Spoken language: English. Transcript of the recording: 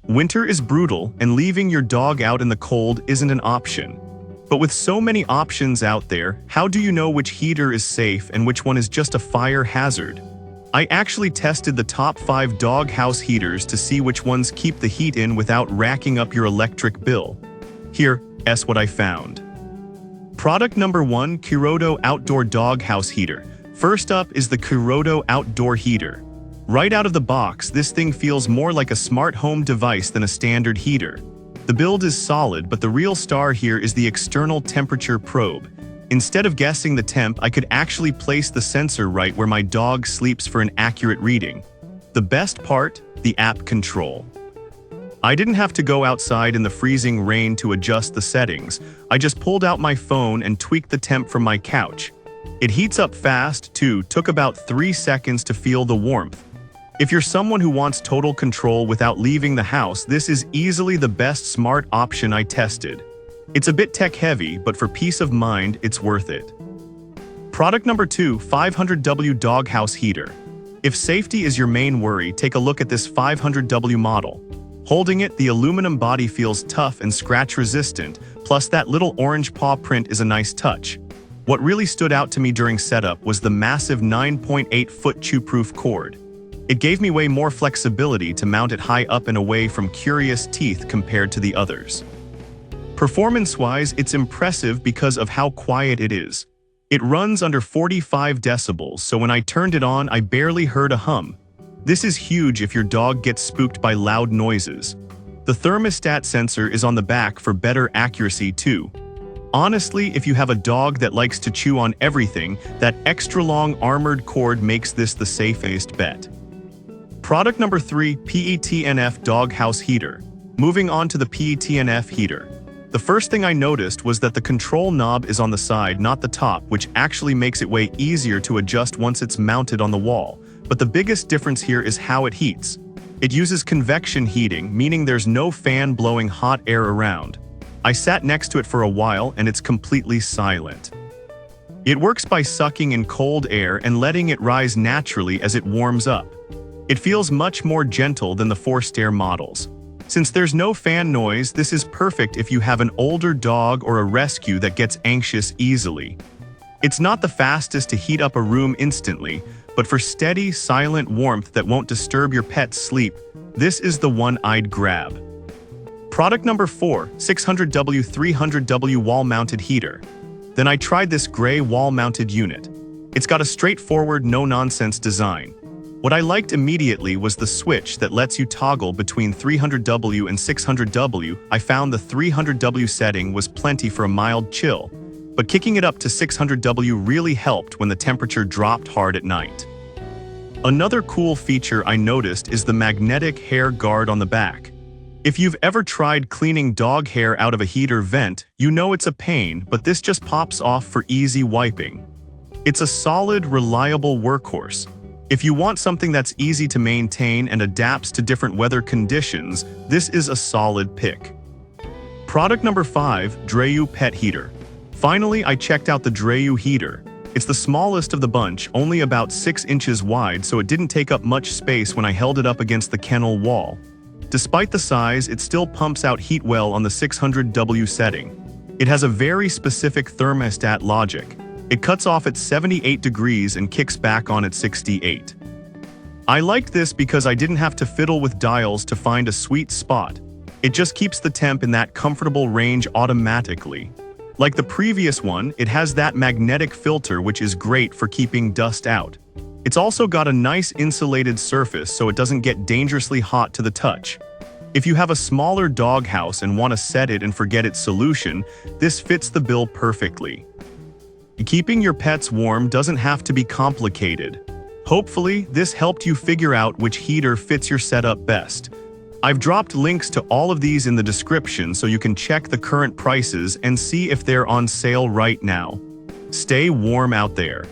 Winter is brutal, and leaving your dog out in the cold isn't an option. But with so many options out there, how do you know which heater is safe and which one is just a fire hazard? I actually tested the top 5 doghouse heaters to see which ones keep the heat in without racking up your electric bill. Here's what I found. Product number 1, Kurodo Outdoor Doghouse Heater. First up is the Kurodo Outdoor Heater. Right out of the box, this thing feels more like a smart home device than a standard heater. The build is solid, but the real star here is the external temperature probe. Instead of guessing the temp, I could actually place the sensor right where my dog sleeps for an accurate reading. The best part? The app control. I didn't have to go outside in the freezing rain to adjust the settings. I just pulled out my phone and tweaked the temp from my couch. It heats up fast, too. Took about 3 seconds to feel the warmth. If you're someone who wants total control without leaving the house, this is easily the best smart option I tested. It's a bit tech-heavy, but for peace of mind, it's worth it. Product number 2, 500W Doghouse Heater. If safety is your main worry, take a look at this 500W model. Holding it, the aluminum body feels tough and scratch-resistant, plus that little orange paw print is a nice touch. What really stood out to me during setup was the massive 9.8-foot chew-proof cord. It gave me way more flexibility to mount it high up and away from curious teeth compared to the others. Performance-wise, it's impressive because of how quiet it is. It runs under 45 decibels, so when I turned it on, I barely heard a hum. This is huge if your dog gets spooked by loud noises. The thermostat sensor is on the back for better accuracy too. Honestly, if you have a dog that likes to chew on everything, that extra-long armored cord makes this the safest bet. Product number 3, PETNF Doghouse Heater. Moving on to the PETNF heater. The first thing I noticed was that the control knob is on the side, not the top, which actually makes it way easier to adjust once it's mounted on the wall. But the biggest difference here is how it heats. It uses convection heating, meaning there's no fan blowing hot air around. I sat next to it for a while and it's completely silent. It works by sucking in cold air and letting it rise naturally as it warms up. It feels much more gentle than the forced air models. Since there's no fan noise, this is perfect if you have an older dog or a rescue that gets anxious easily. It's not the fastest to heat up a room instantly, but for steady, silent warmth that won't disturb your pet's sleep, this is the one I'd grab. Product number 4, 600W 300W Wall-Mounted Heater. Then I tried this gray wall-mounted unit. It's got a straightforward, no-nonsense design. What I liked immediately was the switch that lets you toggle between 300W and 600W. I found the 300W setting was plenty for a mild chill, but kicking it up to 600W really helped when the temperature dropped hard at night. Another cool feature I noticed is the magnetic hair guard on the back. If you've ever tried cleaning dog hair out of a heater vent, you know it's a pain, but this just pops off for easy wiping. It's a solid, reliable workhorse. If you want something that's easy to maintain and adapts to different weather conditions, this is a solid pick. Product number 5, Dreyu Pet Heater. Finally, I checked out the Dreyu heater. It's the smallest of the bunch, only about 6 inches wide, so it didn't take up much space when I held it up against the kennel wall. Despite the size, it still pumps out heat well on the 600W setting. It has a very specific thermostat logic. It cuts off at 78 degrees and kicks back on at 68. I liked this because I didn't have to fiddle with dials to find a sweet spot. It just keeps the temp in that comfortable range automatically. Like the previous one, it has that magnetic filter which is great for keeping dust out. It's also got a nice insulated surface so it doesn't get dangerously hot to the touch. If you have a smaller doghouse and want to set it and forget it solution, this fits the bill perfectly. Keeping your pets warm doesn't have to be complicated. Hopefully, this helped you figure out which heater fits your setup best. I've dropped links to all of these in the description so you can check the current prices and see if they're on sale right now. Stay warm out there.